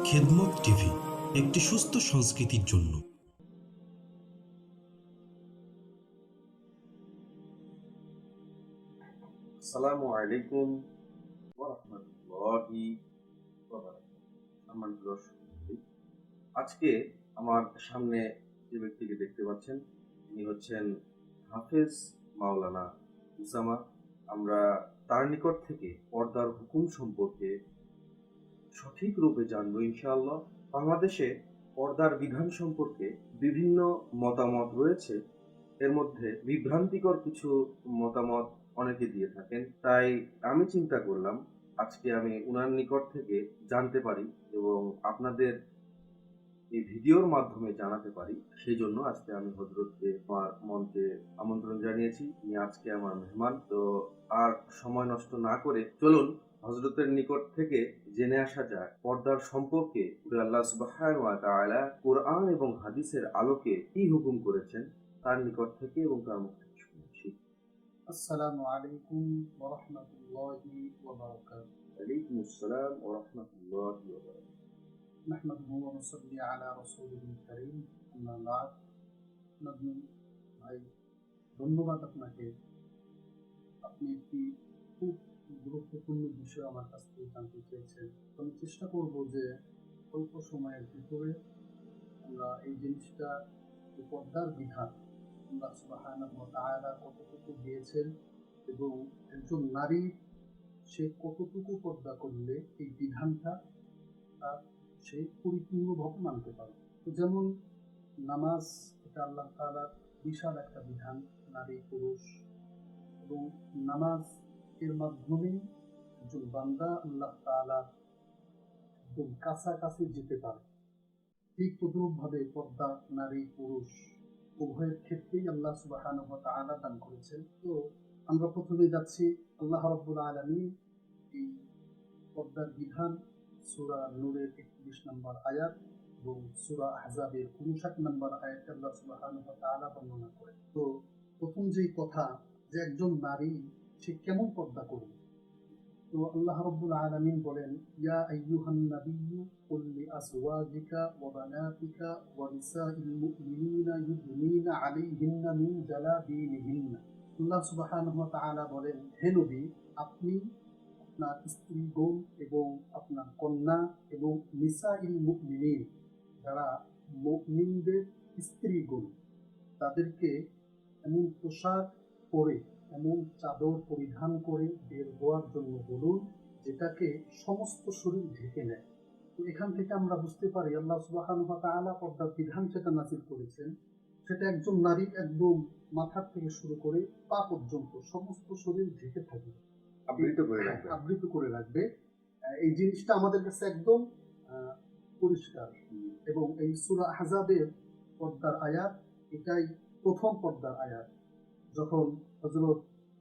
খেদমত টিভি, একটি সুস্থ সংস্কৃতির জন্য। আসসালামু আলাইকুম ওয়া রাহমাতুল্লাহি ওয়া বারাকাতুহু। সম্মানিত দর্শক মণ্ডলী, আজকে আমার সামনে যে ব্যক্তিকে দেখতে পাচ্ছেন, তিনি হচ্ছেন হাফেজ মাওলানা উসামা। আমরা তার নিকট থেকে পর্দার হুকুম সম্পর্কে সঠিক রূপে জানবো ইনশাআল্লাহ। বাংলাদেশে পর্দার বিধান সম্পর্কে বিভিন্ন মতামত রয়েছে। এর মধ্যে বিভ্রান্তিকর কিছু মতামত অনেকে দিয়ে থাকেন। তাই আমি চিন্তা করলাম আজকে আমি উনার নিকট থেকে জানতে পারি এবং আপনাদের এই ভিডিওর মাধ্যমে জানাতে পারি। সেই জন্য আজকে আমি হযরতকে আমার মঞ্চে আমন্ত্রণ জানিয়েছি। তিনি আজকে আমার মেহমান। তো আর সময় নষ্ট না করে চলুন হযরতের নিকট থেকে জেনে আসা যায় পর্দার সম্পর্কে আল্লাহ সুবহানাহু ওয়া তাআলা কোরআন এবং হাদিসের আলোকে কি হুকুম করেছেন তার নিকট থেকে এবং তার মুখ থেকে শুনেছি। আসসালামু আলাইকুম ওয়া রাহমাতুল্লাহি ওয়া বারাকাতুহু। ওয়ালাইকুম আসসালাম ওয়া রাহমাতুল্লাহি ওয়া বারাকাতুহু। নাহমাদুহু ওয়া নুসাল্লি আলা রাসূলিল কারীম, আম্মা বা'দ। নাজমুল ভাই, ধন্যবাদ আপনাকে। আপনি একটি খুব গুরুত্বপূর্ণ বিষয় আমার কাছ থেকে জানতে চেয়েছেন। তো আমি চেষ্টা করব যে অল্প সময়ের ভিতরে আমরা এই জিনিসটা, যে পর্দার বিধান আল্লাহ সুবহানাহু ওয়া তাআলা কতটুকু দিয়েছেন এবং একজন নারী সে কতটুকু পর্দা করলে এই বিধানটা তার সে পরিপূর্ণভাবে মানতে পারবে। তো যেমন নামাজ, এটা আল্লাহ তাআলার বিশাল একটা বিধান, নারী পুরুষ, এবং নামাজ এর মাধ্যমে একজন বান্দা আল্লাহ তাআলার একদম কাছাকাছি যেতে পারে। ঠিক তদ্রূপভাবে পর্দা নারী পুরুষ উভয়ের ক্ষেত্রেই আল্লাহ সুবহানাহু ওয়া তাআলা দান করেছেন। তো আমরা প্রথমে যাচ্ছি আল্লাহ রাব্বুল আলামিন এই পর্দার বিধান সূরা নূরের 31 নম্বর আয়াত এবং সূরা আহজাবের 59 নম্বর আয়াতে আল্লাহ সুবহানাহু ওয়া তাআলা বর্ণনা করেন। তো প্রথম যেই কথা, যে একজন নারী সে কেমন পর্দা করবে, তো আল্লাহ রাব্বুল আলামিন বলেন, ইয়া আইয়ুহান নাবিয়্যু কুল লিআজওয়াজিকা ওয়া বানাতিকা ওয়া নিসাইল মুমিনিনা ইউদনিনা আলাইহিন্না মিন জালাবিবিহিন্না। আল্লাহ সুবহানাহু ওয়া তাআলা বলেন, হে নবী, আপনি আপনার স্ত্রীগণ এবং আপনার কন্যা এবং নিসাইল মুমিনিন, যারা মুমিনদের স্ত্রীগণ, তাদেরকে এমন পোশাক পরে, এমন চাদর পরিধান করে বের হওয়ার জন্য বলুন যেটাকে সমস্ত শরীর ঢেকে নেয়। তো এখান থেকে আমরা বুঝতে পারি আল্লাহ সুবহানাহু ওয়া তাআলা পর্দার বিধান যেটা নাযিল করেছেন, সেটা একজন নারীর একদম মাথা থেকে শুরু করে পা পর্যন্ত সমস্ত শরীর ঢেকে থাকবে, আবৃত করে রাখবে। এই জিনিসটা আমাদের কাছে একদম পরিষ্কার। এবং এই সূরা আহজাবের পর্দার আয়াত, এটাই প্রথম পর্দার আয়াত। যখন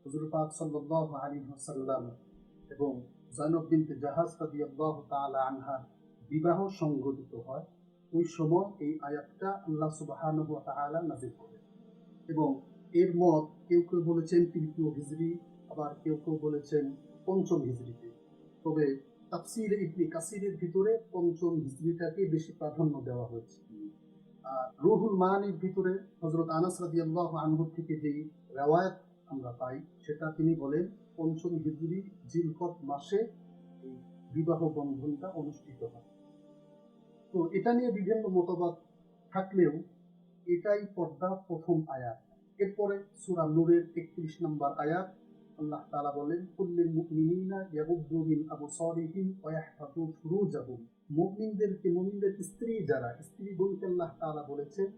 হুজুর পাক সাল্লাল্লাহু আলাইহি ওয়াসাল্লাম এবং যায়েনব বিনতে জাহাজ রাদিয়াল্লাহু তাআলা আনহা বিবাহ সংঘটিত হয়, ওই সময় এই আয়াতটা আল্লাহ সুবহানাহু ওয়া তাআলা নাযিল করেন। এবং এর মত কেউ কেউ বলেছেন তৃতীয় হিজরি, আবার কেউ কেউ বলেছেন পঞ্চম হিজরিতে। তবে তাফসীর ইবনে কাসিরের ভিতরে পঞ্চম হিজরিটাকে বেশি প্রাধান্য দেওয়া হয়েছে। আর রুহুল মানির ভিতরে হযরত আনাস রাদিয়াল্লাহু আনহু থেকে যে রওয়ায়াত আমরা পাই, সেটা তিনি বলেন পঞ্চম হিজরি জিলকদ মাসে এই বিবাহ বন্ধনটা অনুষ্ঠিত হয়। তো এটা নিয়ে বিভিন্ন মতবাদ থাকলেও এটাই পর্দার প্রথম আয়াত। এরপরে সূরা নূরের 31 নম্বর আয়াত, আল্লাহ তাআলা বলেন, কুল্লিল মুমিনিনা ইয়াগুদ্দু মিন আবসারিহিম ওয়া ইয়াহফাযু ফুরুজাহুম। মুমিনদেরকে, মুমিনদের স্ত্রী যারা, স্ত্রীগণকে আল্লাহ তাআলা বলেছেন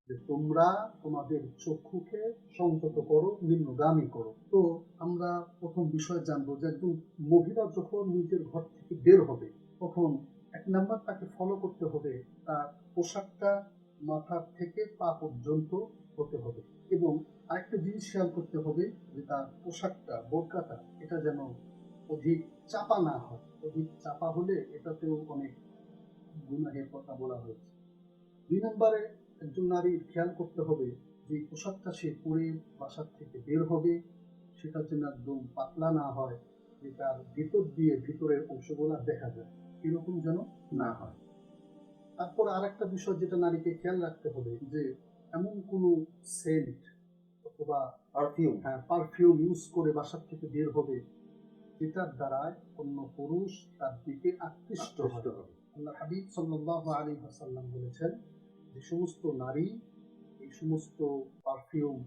যে তোমরা তোমাদের চক্ষুকে সংযত করো, নিম্নগামী করো। তো আমরা প্রথম বিষয় জানবো যে একজন মহিলা যখন নিজের ঘর থেকে বের হবে, তখন এক নাম্বার তাকে ফলো করতে হবে, তার পোশাকটা মাথা থেকে পা পর্যন্ত হতে হবে। এবং আরেকটা জিনিস খেয়াল করতে হবে যে তার পোশাকটা, বোরকাটা, এটা যেন অধিক চাপা না হয়। অধিক চাপা হলে এটাতেও অনেক গুনাহের কথা বলা হয়েছে। 2 নম্বরে একজন নারীর খেয়াল করতে হবে যে পোশাকটা সে পরে বাসার থেকে বের হবে, সেটা যেন একদম পাতলা না হয়, যে তার ভিতর দিয়ে ভিতরের অংশগুলো দেখা যায়, এরকম যেন না হয়। তারপর আর একটা বিষয় যেটা নারীকে খেয়াল রাখতে হবে, যে এমন কোনো সেন্ট অথবা পারফিউম পারফিউম ইউজ করে বাসার থেকে বের হবে যেটার দ্বারায় অন্য পুরুষ তার দিকে আকৃষ্ট আকৃষ্ট হয়। হবে। আল্লাহ হাবিব সাল্লাল্লাহু আলাইহি ওয়াসাল্লাম বলেছেন, যে সমস্ত নারী এই সমস্ত পারফিউম,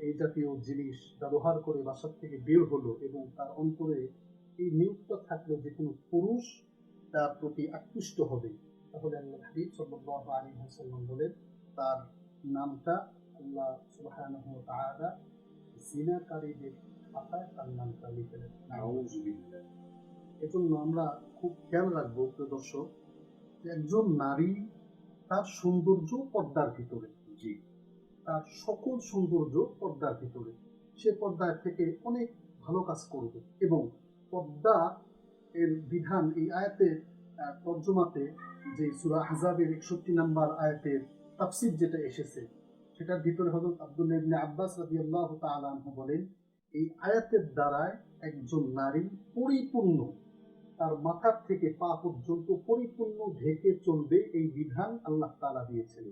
এই জাতীয় জিনিস ব্যবহার করে বাসার থেকে বের হলো এবং তার অন্তরে এই নিয়োগটা থাকলো যে কোনো পুরুষ তার প্রতি আকৃষ্ট হবে, তাহলে আল্লাহ হাবিব সাল্লাল্লাহু আলাইহি ওয়াসাল্লাম বলেন তার নামটা আল্লাহ সুবহানাহু ওয়া তাআলা জিনাকারীদের খাতায় তার নামটা লিখে দেন। নাউযুবিল্লাহ। এজন্য আমরা খুব খেয়াল রাখবো প্রিয় দর্শক, যে একজন নারী তার সৌন্দর্য পর্দার ভিতরে, জি, তার সকল সৌন্দর্য পর্দার ভিতরে, সে পর্দায় থেকে অনেক ভালো কাজ করবে। এবং পর্দা এর বিধান এই আয়াতের তর্জমাতে, যে সূরা আহজাবের 61 নম্বর আয়াতের তাফসীর যেটা এসেছে, সেটার ভিতরে হযরত আব্দুল্লাহ ইবনে আব্বাস রাদিয়াল্লাহু তাআলা আনহু বলেন, এই আয়াতের দ্বারায় একজন নারী পরিপূর্ণ, তার মাথার থেকে পা পর্যন্ত পরিপূর্ণ ঢেকে চলবে, এই বিধান আল্লাহ তাআলা দিয়েছেন।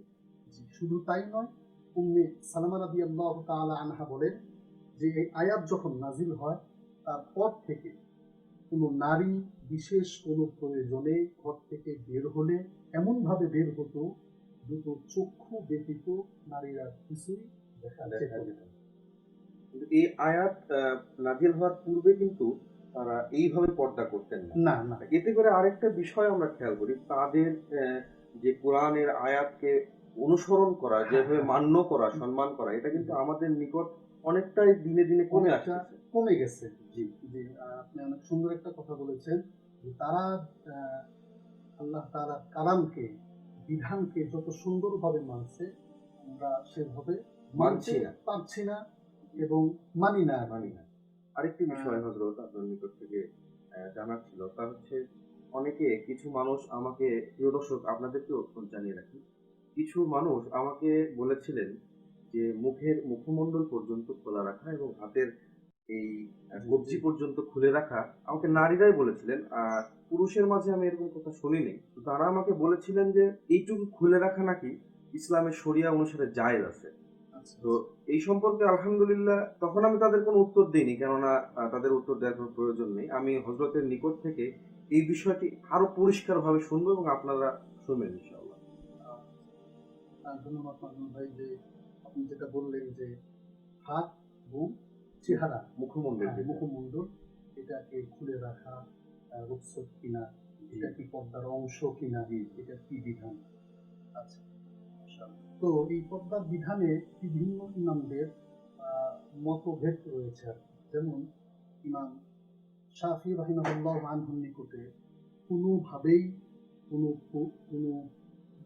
শুধু তাই নয়, উম্মে সালামা রাদিয়াল্লাহু তাআলা আনহা বলেন যে এই আয়াত যখন নাজিল হয় তারপর থেকে কোনো নারী বিশেষ কোনো প্রয়োজনে ঘর থেকে বের হলে এমন ভাবে বের হতো দুটো চক্ষু ব্যতীত নারীর আর কিছুই দেখা দেখা যেত যেত না। না। কিন্তু এই আয়াত নাজিল হওয়ার পূর্বে কিন্তু তারা এইভাবে পর্দা করতেন না। না না, এতে করে আরেকটা বিষয় আমরা খেয়াল করি, তাদের যে কোরআনের আয়াতকে অনুসরণ করা, যেভাবে মান্য করা, সম্মান করা, এটা কিন্তু আমাদের নিকট অনেকটাই দিনে দিনে কমে অনেকটা আসতেছে। কমে গেছে। জি, জি, আপনি অনেক সুন্দর একটা কথা বলেছেন, যে তারা আহ, আল্লাহ তাআলার কালামকে, বিধানকে যত সুন্দরভাবে মানছে, আমরা সেভাবে মানতে মানছি না, পারছি না এবং মানি না আর মানি কি। না। আরেকটি বিষয় হযরত আপনার নিকট থেকে জানার ছিল, তা হচ্ছে অনেকে, কিছু মানুষ আমাকে, প্রিয় দর্শক আপনাদেরকেও জানিয়ে রাখি, কিছু মানুষ আমাকে বলেছিলেন যে মুখমণ্ডল পর্যন্ত খোলা রাখা এবং হাতের এই কবজি পর্যন্ত খুলে রাখা, আমাকে নারীরাই বলেছিলেন। আর পুরুষের মাঝে আমি এরকম কথা শুনিনি। তো তারা আমাকে বলেছিলেন যে এইটুকু খুলে রাখা নাকি ইসলামের শরিয়া অনুসারে জায়েজ আছে। আচ্ছা, তো এই সম্পর্কে আলহামদুলিল্লাহ তখন আমি তাদের কোনো উত্তর দিইনি, কেননা তাদের উত্তর দেওয়ার কোনো প্রয়োজন নেই। আমি হযরতের নিকট থেকে এই বিষয়টি আরো পরিষ্কারভাবে শুনবো এবং আপনারা শুনবেন ইনশাআল্লাহ। ধন্যবাদ মামুন ভাই, যে আপনি যেটা বললেন যে হাত এবং চেহারা, মুখমণ্ডল যেটা। মুখমণ্ডল, এটাকে খুলে রাখা রুখসত কিনা, জি, এটা কি পর্দার অংশ কিনা, জি, এটা কি বিধান। আচ্ছা, মাশাআল্লাহ। তো এই পর্দার বিধানে বিভিন্ন ইমামদের মতভেদ রয়েছে আর কি। যেমন ইমাম শাফি রাহিমাহুল্লাহ আনহুর নিকটে কোনোভাবেই কোনো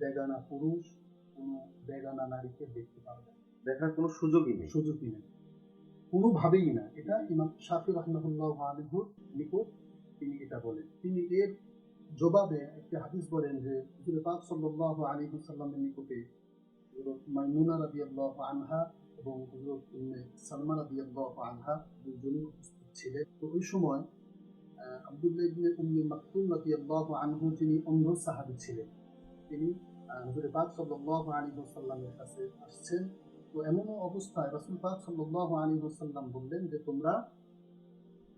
বেগানা পুরুষ কোনো বেগানা নারীকে দেখতে পারবে না, দেখার কোনো সুযোগই নেই। সুযোগই নেই, কোনোভাবেই না। এটা ইমাম শাফি রাহিমাহুল্লাহ আনহুর নিকট তিনি এটা বলেন। তিনি এর জবাবে একটি হাদিস বলেন, যে হুজুর পাক সাল্লাল্লাহু আলাইহি ওয়াসাল্লামের নিকটে হযরত মাইমুনা রাদিয়াল্লাহু আনহা এবং হযরত উম্মে সালমা রাদিয়াল্লাহু আনহা দুজনই উপস্থিত ছিলেন। তো ওই সময় আব্দুল্লাহ ইবনে উম্মে মাকতুম রাদিয়াল্লাহু আনহু, যিনি অন্ধ সাহাবী ছিলেন, তিনি হুজুর পাক সাল্লাল্লাহু আলাইহি ওয়াসাল্লামের কাছে আসছেন। তো এমন অবস্থায় রাসূল পাক সাল্লাল্লাহু আলাইহি ওয়াসাল্লাম বললেন যে তোমরা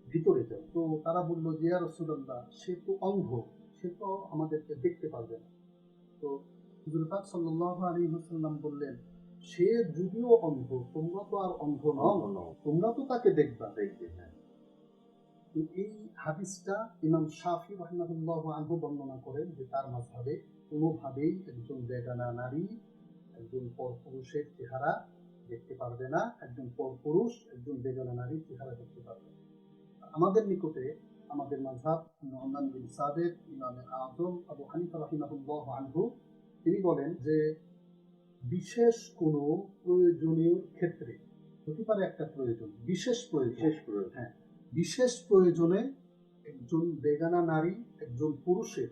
ভিতরে যাও। তো তারা বলল যে ইয়া রাসূলুল্লাহ, সে তো অন্ধ, সে তো আমাদেরকে দেখতে পারবে না। তো হুজুর পাক সাল্লাল্লাহু আলাইহি ওয়াসাল্লাম বললেন, সে যদিও অন্ধ, তোমরা তো আর অন্ধ নও, অন্ধ নও, তোমরা তো তাকে দেখবা। দেখবে, হ্যাঁ। তো এই হাদিসটা ইমাম শাফি রাহিমাহুল্লাহ আনহু বর্ণনা করেন, যে তার মাযহাবে কোনোভাবেই একজন বেগানা নারী একজন পরপুরুষের চেহারা দেখতে পারবে না, একজন পরপুরুষ একজন বেগানা নারীর চেহারা দেখতে পারবে না। আমাদের নিকটে আমাদের মাযহাব নু'মান বিন সাবিত, ইমামে আযম আবু হানিফা রাহিমাহুল্লাহ আনহু, তিনি বলেন যে বিশেষ কোনো প্রয়োজনীয় ক্ষেত্রে, হতে পারে একটা প্রয়োজন, বিশেষ প্রয়োজন, বিশেষ প্রয়োজন। হ্যাঁ, বিশেষ প্রয়োজনে একজন বেগানা নারী একজন পুরুষের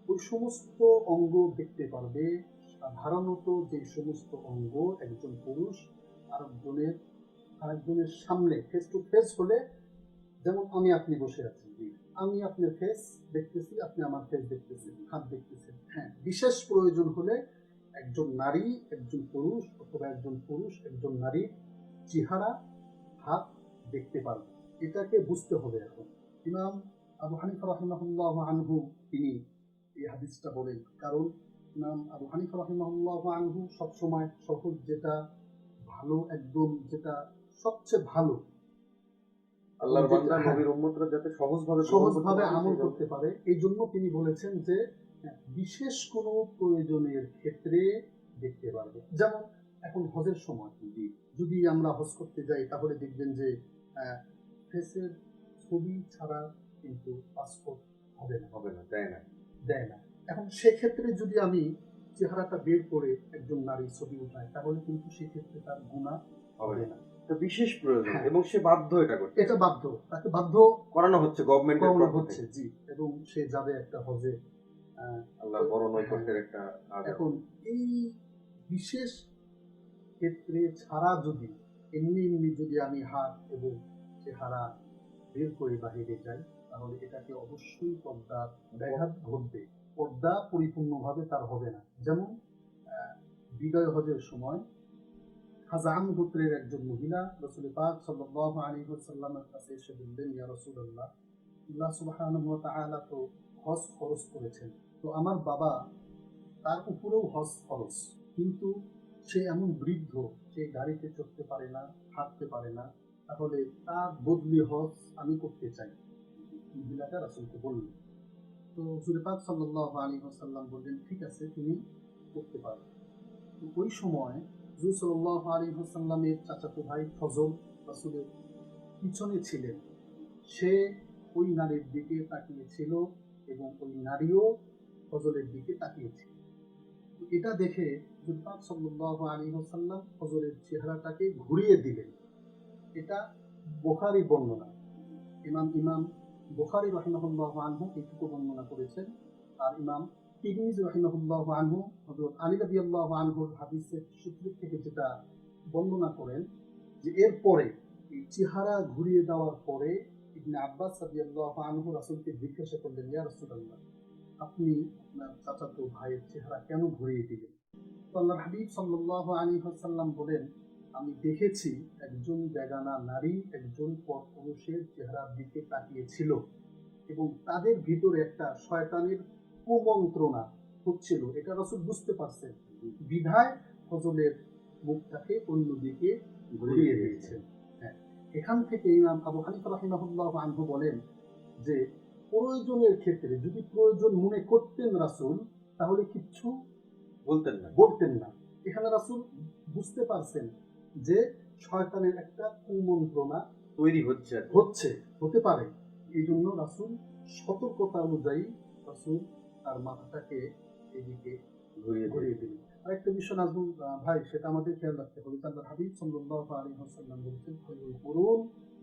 ওই সমস্ত অঙ্গ দেখতে পারবে, সাধারণত যে সমস্ত অঙ্গ একজন পুরুষ আরেকজনের আরেকজনের সামনে ফেস টু ফেস হলে, যেমন আমি আপনি বসে আছি, আমি আপনার ফেস দেখতেছি, আপনি আমার ফেস দেখতেছেন, হাত দেখতেছেন। হ্যাঁ, বিশেষ প্রয়োজন হলে একজন নারী একজন পুরুষ, অথবা একজন পুরুষ একজন নারীর চেহারা, হাত দেখতে পারবে। এটাকে বুঝতে হবে। এখন ইমাম আবু হানিফা রাহিমাহুল্লাহ আনহু তিনি এই হাদিসটা বলেন, কারণ ইমাম আবু হানিফা রাহিমাহুল্লাহ আনহু সবসময় সহজ, যেটা ভালো, একদম যেটা সবচেয়ে ভালো, আল্লাহর বান্দা নবীর উম্মতরা যাতে সহজভাবে আমল করতে পারে, এই জন্য তিনি বলেছেন যে বিশেষ কোনো প্রয়োজনের ক্ষেত্রে দেখতে পারবে। যেমন এখন হজের সময় যদি আমরা হজ করতে যাই, তাহলে দেখবেন যে ফেসের ছবি ছাড়া কিন্তু পাসপোর্ট হবে না, দেয় না। এখন সেক্ষেত্রে যদি আমি চেহারাটা বের করে একজন নারী ছবি উঠাই, তাহলে কিন্তু সেক্ষেত্রে তার গুনাহ হবে না। বিশেষ প্রয়োজন, এবং সে বাধ্য এটা করতে, এটা বাধ্য, তাকে বাধ্য করানো হচ্ছে, গভর্নমেন্টের করানো পক্ষ হচ্ছে, থেকে। জি, এবং সে যাবে একটা হজে। আল্লাহর বড় নৈকট্যের একটা কাজ। এখন এই বিশেষ ক্ষেত্রে ছাড়া যদি এমনি এমনি যদি আমি হাত এবং চেহারা বের করে বাহিরে যাই, তাহলে এটাকে অবশ্যই পর্দার ব্যাঘাত ঘটবে, পর্দা পরিপূর্ণভাবে তার হবে না। যেমন বিদায় হজের সময় হাজাম গোত্রের একজন মহিলা রাসূল পাক সাল্লাল্লাহু আলাইহি ওয়াসাল্লামের কাছে এসে বললেন, ইয়া রাসূলুল্লাহ, আল্লাহ সুবহানাহু ওয়া তাআলা তো হজ ফরজ করেছেন, তো আমার বাবা, তার উপরেও হজ ফরজ, কিন্তু সে এমন বৃদ্ধ, সে গাড়িতে চড়তে পারে না, হাঁটতে পারে না, তাহলে তার বদলি হজ আমি করতে চাই। মহিলাটা রাসূলকে বললেন। তো রাসূল পাক সাল্লাল্লাহু আলাইহি ওয়াসাল্লাম বললেন, ঠিক আছে, তুমি করতে পারো। তো ওই সময় রাসূল সাল্লাল্লাহু আলাইহি ওয়াসাল্লামের চাচাতো ভাই ফজল রাসূলের পিছনে ছিলেন। সে ওই নারীর দিকে তাকিয়েছিল এবং ওই নারীও ফজলের দিকে তাকিয়েছিল। এটা দেখে রাসূল পাক সাল্লাল্লাহু আলাইহি ওয়াসাল্লাম ফজলের চেহারাটাকে ঘুরিয়ে দিলেন। এটা বুখারী বর্ণনা। ইমাম বুখারী রাহিমাহুল্লাহু আনহু এইটুকু বর্ণনা করেছেন। আর ইমাম তিরমিজি রাহিমাহুল্লাহু আনহু হযরত আলী রাদিয়াল্লাহু আনহুর হাদিসের সূত্র থেকে যেটা বর্ণনা করেন, যে এরপরে এই চেহারা ঘুরিয়ে দেওয়ার পরে ইবনে আব্বাস রাদিয়াল্লাহু আনহু রাসূলকে জিজ্ঞাসা করলেন, ইয়া রাসূলুল্লাহ, আপনি আপনার চাচাতো ভাইয়ের চেহারা কেন ঘুরিয়ে দিলেন? তো আল্লাহর হাবিব সাল্লাল্লাহু আলাইহি ওয়াসাল্লাম বলেন, আমি দেখেছি একজন বেগানা নারী একজন পরপুরুষের চেহারার দিকে তাকিয়েছিল এবং তাদের ভিতরে একটা শয়তানের কুমন্ত্রণা হচ্ছিল, এটা রাসূল বুঝতে পারছেন, বিধায় ফজলের মুখটাকে অন্যদিকে ঘুরিয়ে দিয়েছেন। হ্যাঁ, এখান থেকে ইমাম আবু হানিফা রাহিমাহুল্লাহু আনহু বলেন যে প্রয়োজনের ক্ষেত্রে যদি প্রয়োজন মনে করতেন রাসূল, তাহলে কিচ্ছু বলতেন না। এখানে রাসূল বুঝতে পারছেন যে শয়তানের একটা কুমন্ত্রণা তৈরি হতে পারে, এই জন্য রাসূল সতর্কতা অনুযায়ী রাসূল তার মাথাটাকে এদিকে ঘুরিয়ে দিলেন। আরেকটা বিষয় নাজমুল ভাই, সেটা আমাদের খেয়াল রাখতে হবে। আল্লাহর হাবিব সাল্লাল্লাহু আলাইহি ওয়াসাল্লাম বলেছেন, খায়রুল কুরুন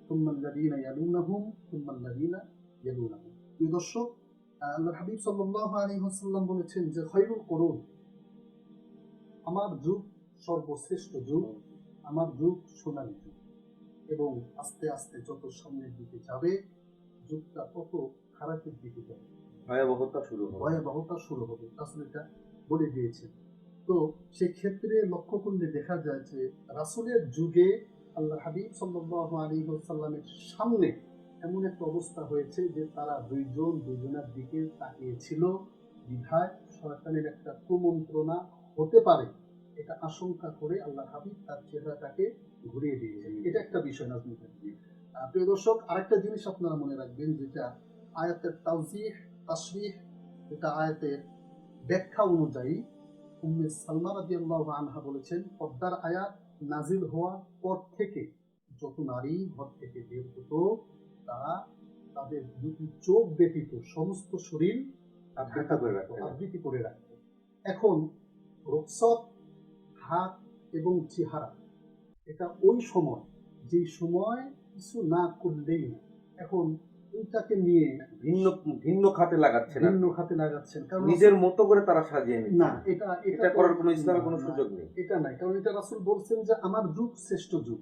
সুম্মাল্লাযীনা ইয়ালুনাহুম সুম্মাল্লাযীনা ইয়ালুনাহুম। প্রিয় দর্শক, আল্লাহর হাবিব সাল্লাল্লাহু আলাইহি ওয়াসাল্লাম বলেছেন যে খায়রুল কুরুন, আমার যুগ সর্বশ্রেষ্ঠ যুগ, আমার যুগ সোনালী যুগ, এবং আস্তে আস্তে যত সামনের দিকে যাবে যুগটা তত খারাপের দিকে যাবে, ভয়াবহতা শুরু হবে। রাসূল এটা বলে দিয়েছেন। তো সেক্ষেত্রে লক্ষ্য করলে দেখা যায় যে রাসূলের যুগে আল্লাহর হাবিব সাল্লাল্লাহু আলাইহি ওয়াসাল্লামের সামনে এমন একটা অবস্থা হয়েছে যে তারা দুইজনের দিকে তাকিয়েছিল, বিধায় শয়তানের একটা কুমন্ত্রণা হতে পারে, এটা আশঙ্কা করে আল্লাহর হাবিব তার চেহারাটাকে ঘুরিয়ে দিয়েছেন। এটা একটা বিষয় নাজমুল ভাই। প্রিয় দর্শক, আরেকটা জিনিস আপনারা মনে রাখবেন, যেটা আয়াতের তাওজিহ তাশরিহ, যেটা আয়াতের ব্যাখ্যা অনুযায়ী উম্মে সালমা রাদিয়াল্লাহু আনহা বলেছেন, পর্দার আয়াত নাজিল হওয়ার পর থেকে যত নারী ঘর থেকে বের হতো, তারা তাদের দুটি চোখ ব্যতীত সমস্ত শরীর আবৃত করে রাখত। এখন রুখসত, হাত এবং চেহারা, এটা ওই সময়, যে সময় কিছু না করলেই না। এখন এইটাকে নিয়ে ভিন্ন খাতে লাগাচ্ছেন, কারণ নিজের মতো করে তারা সাজিয়ে নিচ্ছে। না, এটা করার কোনো ইসলামে কোনো সুযোগ নেই। এটা নাই, কারণ এটা রাসূল বলছেন যে আমার যুগ শ্রেষ্ঠ যুগ।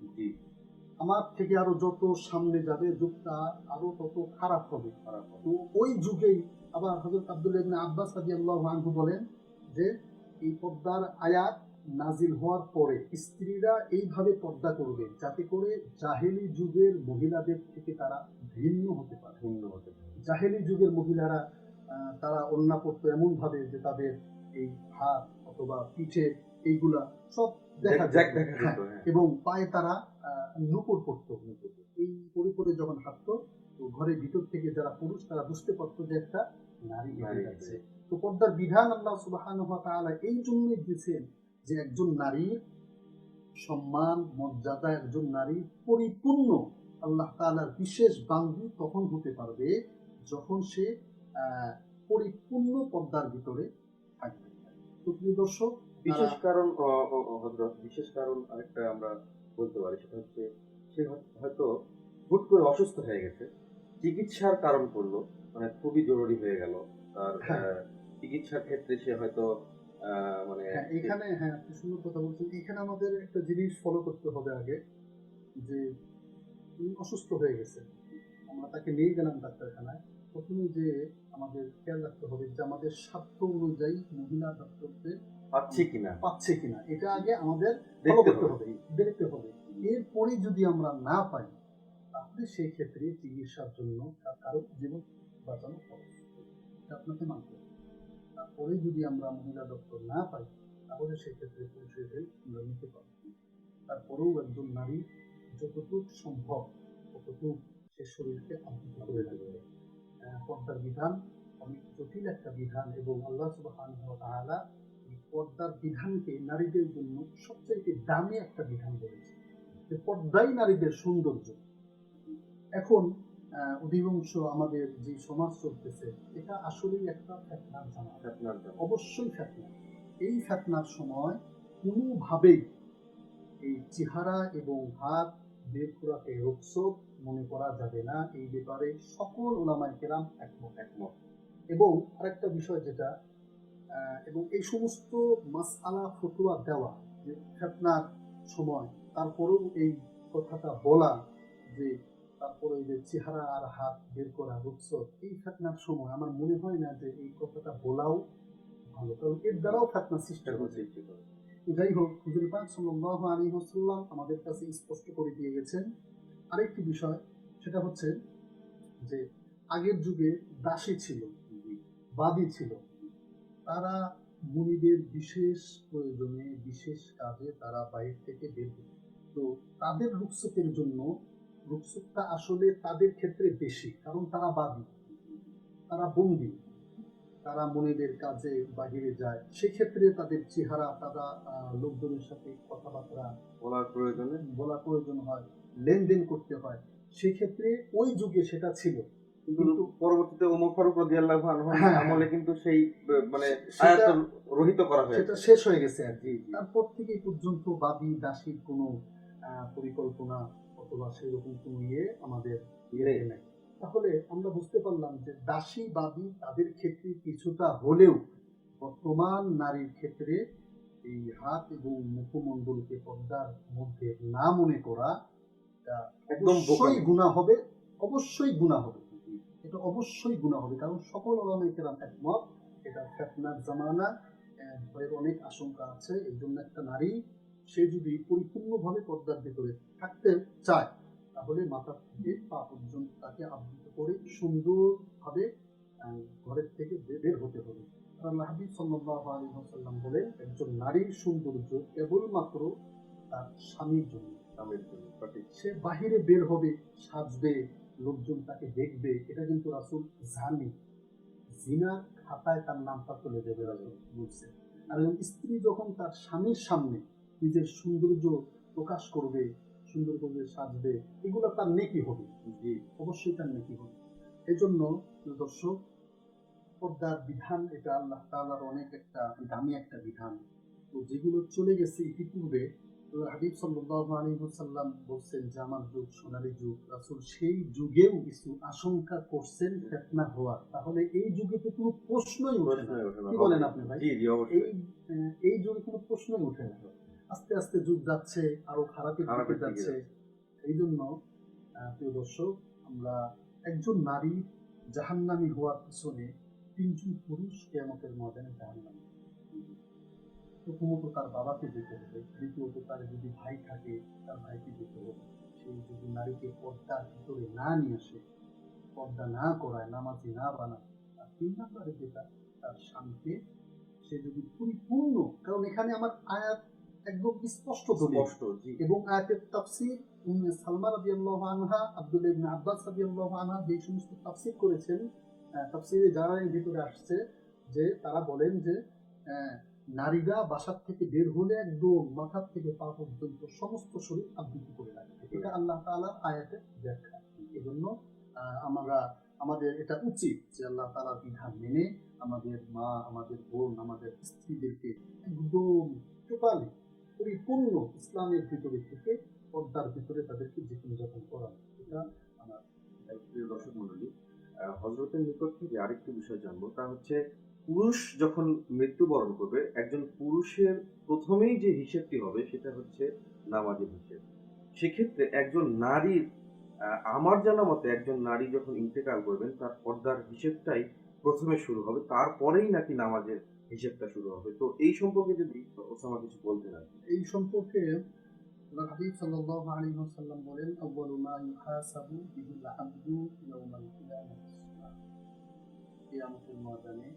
আমার থেকে আরো যত সামনে যাবে যুগটা আরো তত খারাপ হবে। খারাপ হবে। তো ওই যুগেই আবার হযরত আব্দুল্লাহ ইবনে আব্বাস রাদিয়াল্লাহু আনহু বলেন যে এই পর্দার আয়াত নাজিল হওয়ার পরে স্ত্রীরা এইভাবে পর্দা করবে যাতে করে জাহেলি যুগের মহিলাদের থেকে তারা ভিন্ন হতে পারে। ভিন্ন হতে পারে। জাহেলি যুগের মহিলারা তারা ওড়না পরতো এমন ভাবে যে তাদের এই হাত অথবা পিঠে এইগুলা সব দেখা দেখা যেত। যেত, হ্যাঁ, হ্যাঁ। এবং পায়ে তারা নূপুর পরতো। এই পরে যখন হাঁটতো তো ঘরের ভিতর থেকে যারা পুরুষ তারা বুঝতে পারতো যে একটা নারী নারী বেরিয়ে যাচ্ছে। তো পর্দার বিধান আল্লাহ সুবহানাহু ওয়া তাআলা এই জন্যই দিয়েছেন যে একজন নারীর সম্মান মর্যাদা, একজন নারীর পরিপূর্ণ আল্লাহ তাআলার বিশেষ বান্দি তখন হতে পারবে যখন সে পরিপূর্ণ পর্দার ভিতরে থাকবে। তো প্রিয় দর্শক, বিশেষ কারণ হযরত, বিশেষ কারণ আরেকটা আমরা বলতে পারি, সেটা হচ্ছে সে হয়তো হুট করে অসুস্থ হয়ে গেছে, চিকিৎসার কারণ পড়লো, মানে খুবই জরুরি হয়ে গেল তার হ্যাঁ। চিকিৎসার ক্ষেত্রে সে হয়তো মানে হ্যাঁ, এখানে হ্যাঁ আপনি সুন্দর কথা বলছেন। এখানে আমাদের একটা জিনিস ফলো করতে হবে আগে, যে তিনি অসুস্থ হয়ে গেছে, আমরা তাকে নিয়ে গেলাম ডাক্তারখানায়। প্রথমে যে আমাদের খেয়াল রাখতে হবে যে আমাদের স্বার্থ অনুযায়ী মহিলা ডাক্তারদের পাচ্ছি কিনা পাচ্ছে কিনা এটা আগে আমাদের দেখতে ফলো করতে হবে। হবে, দেখতে হবে। এরপরে যদি আমরা না পাই তাহলে সেই ক্ষেত্রে চিকিৎসার জন্য কারো জীবন বাঁচানো খরচ, এটা আপনাকে মানতে হবে। তারপরে যদি আমরা মহিলা ডক্টর না পাই তাহলে সেক্ষেত্রে পুরুষের হেল্প আমরা নিতে পারব। তারপরেও একজন নারী যতটুকু সম্ভব ততটুকু সে শরীরকে আবৃত করে রাখবে। পর্দার বিধান অনেক জটিল একটা বিধান এবং আল্লাহ সুবহানাহু ওয়া তাআলা এই পর্দার বিধানকে নারীদের জন্য সবচেয়ে দামি একটা বিধান বলেছে, যে পর্দাই নারীদের সৌন্দর্য। এখন অধিকাংশ আমাদের যে সমাজ চলতেছে এটা আসলেই একটা ফিতনার জামানা, আপনার জন্য। অবশ্যই ফিতনা। এই ফিতনার সময় কোনোভাবেই এই চেহারা এবং হাত বের করাকে রুখসত মনে করা যাবে না। এই ব্যাপারে সকল উলামায়ে কেরাম একমত। এবং আরেকটা বিষয় যেটা এবং এই সমস্ত মাসআলা ফতোয়া দেওয়া যে ফিতনার সময় তারপরেও এই কথাটা বলা, যে তারপরে যে চেহারা আর হাত বের করা রুখসত এই ফিতনার সময় আমার মনে হয় না যে এই কথাটা বলাও ভালো, কারণ এর দ্বারাও ফিতনা সৃষ্টি হচ্ছে। যাই হোক, হুজুর পাক সাল্লাল্লাহু আলাইহি ওয়াসাল্লাম আমাদের কাছে স্পষ্ট করে দিয়ে গেছেন আরেকটি বিষয়, সেটা হচ্ছে যে আগের যুগে দাসী ছিল, বাদী ছিল, তারা মুনিদের বিশেষ প্রয়োজনে বিশেষ কাজে তারা বাইরে থেকে বের হতো। তো তাদের রুখসতের জন্য রুখসতটা আসলে তাদের ক্ষেত্রে বেশি, কারণ তারা বাদী, তারা বন্দী, তারা মুনিদের কাজে বাহিরে যায়, সেক্ষেত্রে তাদের চেহারা তারা লোকজনের সাথে কথাবার্তা বলার প্রয়োজন হয়, লেনদেন করতে হয়, সেক্ষেত্রে ওই যুগে সেটা ছিল। কিন্তু পরবর্তীতে ওমর ফারুক রাদিয়াল্লাহু আনহু আমলে কিন্তু সেই মানে সেটা আয়াত রহিত করা হয়েছে, সেটা শেষ হয়ে গেছে আর কি। তারপর থেকে এই পর্যন্ত বাদী দাসীর কোনো পরিকল্পনা অথবা সেরকম কোনো আমাদের নেই। তাহলে আমরা বুঝতে পারলাম যে দাসী বাদী তাদের ক্ষেত্রে কিছুটা হলেও বর্তমান নারীর ক্ষেত্রে এই হাত এবং মুখমণ্ডলকে পর্দার মধ্যে না মনে করা একদম অবশ্যই গুনাহ হবে, অবশ্যই গুনাহ হবে, এটা অবশ্যই গুনাহ হবে। কারণ সকল উলামায়ে কেরাম একমত এটা ফিতনার জামানা, ভয়ের অনেক আশঙ্কা আছে। এই জন্য একটা নারী সে যদি পরিপূর্ণভাবে পর্দার ভিতরে থাকতে চায় তাহলে মাথা থেকে পা পর্যন্ত তাকে আবৃত করে সুন্দরভাবে ঘরের থেকে বের হতে হবে। আল্লাহ হাবিব সাল্লাল্লাহু আলাইহি ওয়াসাল্লাম বলেন একজন নারীর সৌন্দর্য কেবলমাত্র তার স্বামীর জন্য। সে বাহিরে বের হবে, সাজবে, লোকজন তাকে দেখবে, এটা কিন্তু রাসূল জানি জিনার খাতায় তার নামটা চলে যাবে, রাসূল বলছে। আর স্ত্রী যখন তার স্বামীর সামনে নিজের সৌন্দর্য প্রকাশ করবে, সুন্দর করে সাজবে, এগুলো তার নেকি হবে, জি অবশ্যই তার নেকি হবে। এজন্য দর্শক, পর্দার বিধান এটা আল্লাহ তাআলার অনেক একটা দামি একটা বিধান। তো যেগুলো চলে গেছে ইতিপূর্বে, হাবিব সাল্লাল্লাহু আলাইহি ওয়াসাল্লাম বলছেন যে আমার যুগ সোনালী যুগ, রাসূল সেই যুগেও কিছু আশঙ্কা করছেন ফিতনা হওয়ার, তাহলে এই যুগে তো কোনো প্রশ্নই ওঠে না। কি বলেন আপনি ভাই? জি জি অবশ্যই। এই যুগে কোনো প্রশ্নই ওঠে না। আস্তে আস্তে যুগ যাচ্ছে, আরো খারাপের দিকে যাচ্ছে। এই জন্য প্রিয় দর্শক, আমরা একজন নারী জাহান্নামী হওয়ার পিছনে তিনজন পুরুষ কিয়ামতের ময়দানে জাহান্নামী। প্রথমত তার বাবাকে দিতে হবে, দ্বিতীয়ত তার যদি ভাই থাকে তার ভাইকে দিতে হবে। সে যদি নারীকে পর্দার ভিতরে না নিয়ে আসে, পর্দা না করায়, নামাজি না বানায়, আর তিন নম্বরে যেটা, তার স্বামীকে সে যদি পরিপূর্ণ, কারণ এখানে আমার আয়াত একদম স্পষ্ট দলিল স্পষ্ট, জি। এবং আয়াতের তাফসীর উম্মে সালমা রাদিয়াল্লাহু আনহা, আব্দুল্লাহ ইবনে আব্বাস রাদিয়াল্লাহু আনহা যে সমস্ত তাফসীর করেছেন, তাফসীরে যারা এর ভিতরে আসছে, যে তারা বলেন যে নারীরা বাসার থেকে বের হলে একদম মাথার থেকে পা পর্যন্ত সমস্ত শরীর আবৃত করে রাখে। এটা আল্লাহ তাআলার আয়াতের ব্যাখ্যা। এজন্য আমরা, আমাদের এটা উচিত যে আল্লাহ তাআলার বিধান মেনে আমাদের মা, আমাদের বোন, আমাদের স্ত্রীদেরকে একদম টোটালি পরিপূর্ণ ইসলামের ভিতরে থেকে পর্দার ভিতরে তাদেরকে জীবনযাপন করা। এটা আমার প্রিয় দর্শক মন্ডলী, হযরতের নিকট থেকে আরেকটি বিষয় জানবো, তা হচ্ছে পুরুষ যখন মৃত্যুবরণ করবে, একজন পুরুষের প্রথমেই যে হিসেবটি হবে সেটা হচ্ছে নামাজের হিসেব। সেক্ষেত্রে একজন নারীর, আমার জানা মতে একজন নারী যখন ইন্তেকাল করবেন তার পর্দার হিসেবটাই প্রথমে শুরু হবে, তারপরেই নাকি নামাজের হিসেবটা শুরু হবে। তো এই সম্পর্কে যদি ওসামা কিছু বলতেন আর কি। এই সম্পর্কে আল্লাহর হাবিব সাল্লাল্লাহু আলাইহি ওয়াসাল্লাম বলেন, আউয়ালু মা ইউহাসাবু বিহিল আবদু ইয়াউমাল কিয়ামাতিস সালাত। কিয়ামতের ময়দানে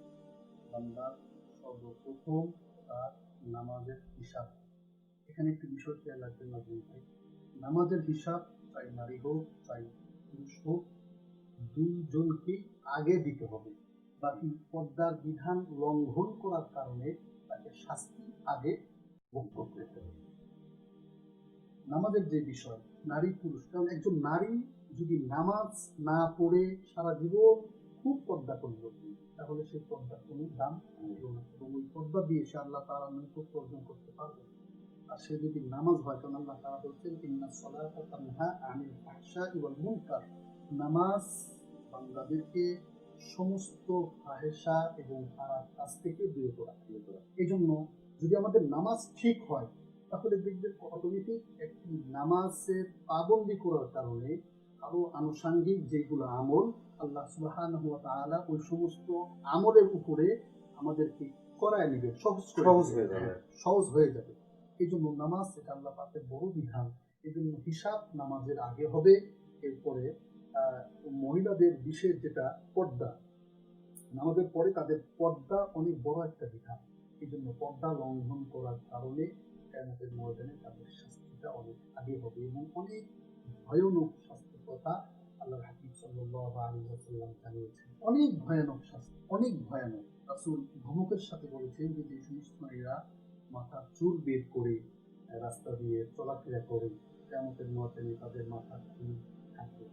বান্দার সর্বপ্রথম তার নামাজের হিসাব। এখানে একটি বিষয় খেয়াল রাখবেন নাজমুল ভাই, নামাজের হিসাব চাই নারী হোক চাই পুরুষ হোক, দুইজনকেই আগে দিতে হবে। বাকি পর্দার বিধান লঙ্ঘন করার কারণে তাকে শাস্তি আগে ভোগ করতে হবে। নামাজের যে বিষয়, নারী পুরুষ, কারণ একজন নারী যদি নামাজ না পড়ে সারা জীবন খুব পর্দা করলো, তাহলে সেই পর্দার কোনো দাম থাকলো না, এবং ওই পর্দা দিয়ে সে আল্লাহ তাআলার নৈকট্য অর্জন করতে পারবে। আর সে যদি নামাজ হয়, কারণ আল্লাহ তাআলা বলছেন ইন্নাস সালাতা তানহা আনিল ফাহশাই ওয়াল মুনকার, নামাজ বান্দাদেরকে সমস্ত ফাহেশা এবং খারাপ কাজ থেকে বিরত রাখে। এই জন্য যদি আমাদের নামাজ ঠিক হয়, তাহলে দেখবেন অটোমেটিক একটি নামাজের পাবন্দি করার কারণে আরো আনুষঙ্গিক যেগুলো আমল, আল্লাহ সুবহানাহু ওয়া তাআলা ওই সমস্ত আমলের উপরে আমাদেরকে করায় নেবে, সহজ হয়ে যাবে। সহজ হয়ে যাবে। এই জন্য নামাজ এটা আল্লাহ পাকের বড় বিধান। এই জন্য হিসাব নামাজের আগে হবে। এরপরে মহিলাদের বিশেষ যেটা পর্দা, নামাজের পরে তাদের পর্দা অনেক বড় একটা বিধান। এই জন্য পর্দা লঙ্ঘন করার কারণে কিয়ামতের ময়দানে তাদের শাস্তিটা অনেক আগে হবে, এবং অনেক ভয়ানক শাস্তির কথা আল্লাহর হাবিব সাল্লাল্লাহু আলাইহি ওয়াসাল্লাম জানিয়েছেন। অনেক ভয়ানক শাস্তি, অনেক ভয়ানক। রাসূল ধমকের সাথে বলেছেন যে যে সমস্ত নারীরা মাথার চুল বের করে রাস্তা দিয়ে চলাফেরা করে, কিয়ামতের ময়দানে তাদের মাথার চুল থাকবে।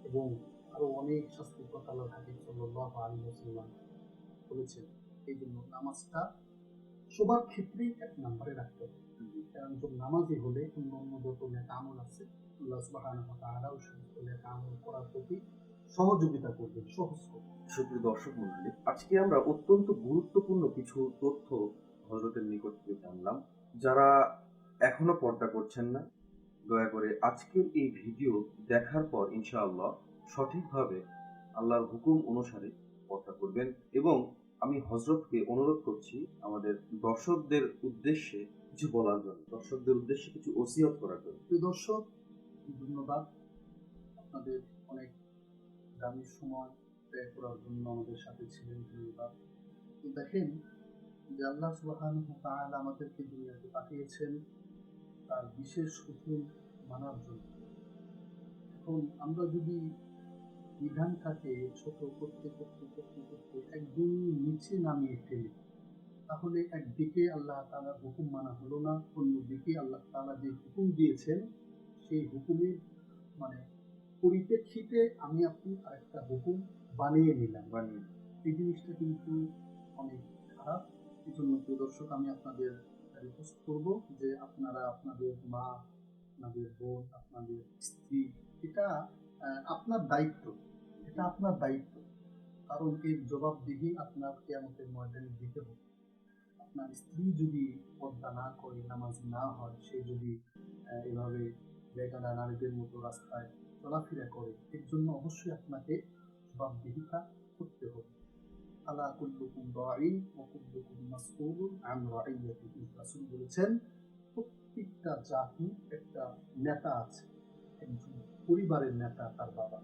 এবং আরো অনেক শাস্তির কথা আল্লাহর হাবিব সাল্লাল্লাহু আলাইহি ওয়াসাল্লাম বলেছেন। এই জন্য নামাজটা সবার ক্ষেত্রেই এক নম্বরে রাখতে হবে। কারণ একজন নামাজি হলে অন্য যত নেক আমল আছে, আল্লাহ সুবহানাহু ওয়া তাআলা ওই সমস্ত নেক আমল করার প্রতি সহযোগিতা করবেন, সহজ করবেন। সুপ্রিয় দর্শক মন্ডলী, আজকে আমরা অত্যন্ত গুরুত্বপূর্ণ কিছু তথ্য হযরতের নিকট থেকে জানলাম। যারা এখনো পর্দা করছেন না, দয়া করে আজকের এই ভিডিও দেখার পর ইনশাআল্লাহ সঠিকভাবে আল্লাহর হুকুম অনুসারে পর্দা করবেন। এবং আমি হযরতকে অনুরোধ করছি আমাদের দর্শকদের উদ্দেশ্যে কিছু বলার জন্য, দর্শকদের উদ্দেশ্যে কিছু ওসিয়ত করার জন্য। প্রিয় দর্শক, ধন্যবাদ আপনাদের, অনেক দামি সময় ব্যয় করার জন্য আমাদের সাথে ছিলেন, ধন্যবাদ। তো দেখেন যে আল্লাহ সুবহানাহু ওয়া তাআলা আমাদেরকে দুনিয়াতে পাঠিয়েছেন তার বিশেষ হুকুম মানার জন্য। এখন আমরা যদি বিধানটাকে ছোট করতে করতে করতে করতে একদম নিচে নামিয়ে ফেলি, তাহলে একদিকে আল্লাহ তাআলার হুকুম মানা হলো না, অন্যদিকে আল্লাহ তাআলা যে হুকুম দিয়েছেন সেই হুকুমের মানে পরিপ্রেক্ষিতে আমি আপনি আরেকটা হুকুম বানিয়ে নিলাম। এই জিনিসটা কিন্তু অনেক খারাপ। এই জন্য প্রিয় দর্শক, আমি আপনাদের রিকোয়েস্ট করব যে আপনারা আপনাদের মা, আপনাদের বোন, আপনাদের স্ত্রী, এটা আপনার দায়িত্ব, এটা আপনার দায়িত্ব, কারণ এর জবাবদিহি আপনার কিয়ামতের ময়দানে দিতে হবে। আপনার স্ত্রী যদি পর্দা না করে, নামাজ না হয়, সে যদি এভাবে বেগানা নারীদের মতো রাস্তায় চলাফেরা করে, এর জন্য অবশ্যই আপনাকে জবাবদিহিতা করতে হবে। আলা কুল্লুকুম রাঈন ওয়া কুল্লুকুম মাসউলুন আন রাঈয়াতিহি। রাসূল বলেছেন, প্রত্যেকটা জাতি একটা নেতা আছে, একজন পরিবারের নেতা তার বাবা,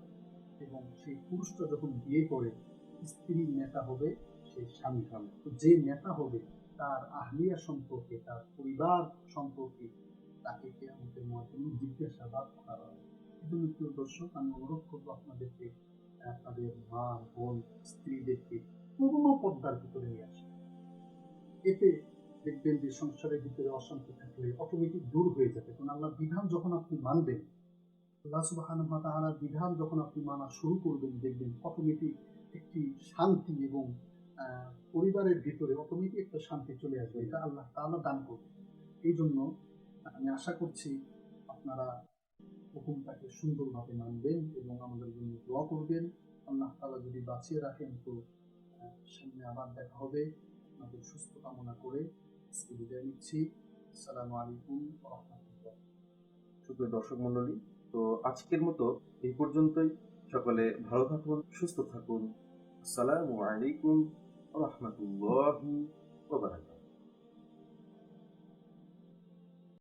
এবং সেই পুরুষটা যখন বিয়ে করে স্ত্রীর নেতা হবে সে স্বামী। তো যে নেতা হবে তার আহলিয়া সম্পর্কে, তার পরিবার সম্পর্কে তাকে কিয়ামতের ময়দানে জিজ্ঞাসাবাদ করা হবে। এজন্য প্রিয় দর্শক, আমি অনুরোধ করবো আপনাদেরকে আপনাদের মা, বোন, স্ত্রীদেরকে পূর্ণ পর্দার ভিতরে নিয়ে আসে। এতে দেখবেন যে সংসারের ভিতরে অশান্তি থাকলে অটোমেটিক দূর হয়ে যাবে। কারণ আল্লাহর বিধান যখন আপনি মানবেন, আল্লাহ সুবহানাহু ওয়া তাআলার বিধান যখন আপনি মানা শুরু করবেন, দেখবেন অটোমেটিক একটি শান্তি এবং পরিবারের ভিতরে অটোমেটিক একটা শান্তি চলে আসবে। এটা আল্লাহ তাআলা দান করবে। এই জন্য আমি আশা করছি আপনারা হুকুমটাকে সুন্দরভাবে মানবেন এবং আমাদের জন্য দোয়া করবেন। আল্লাহ তাআলা যদি বাঁচিয়ে রাখেন তো সামনে আবার দেখা হবে। আপনাদের সুস্থ কামনা করে আজকে বিদায় নিচ্ছি। আসসালামু আলাইকুম ওয়া রাহমাতুল্লাহ। সুপ্রিয় দর্শক মণ্ডলী, তো আজকের মতো এই পর্যন্তই। সকলে ভালো থাকুন, সুস্থ থাকুন। আসসালামু আলাইকুম ওয়া রাহমাতুল্লাহি ওয়া বারাকাতুহু।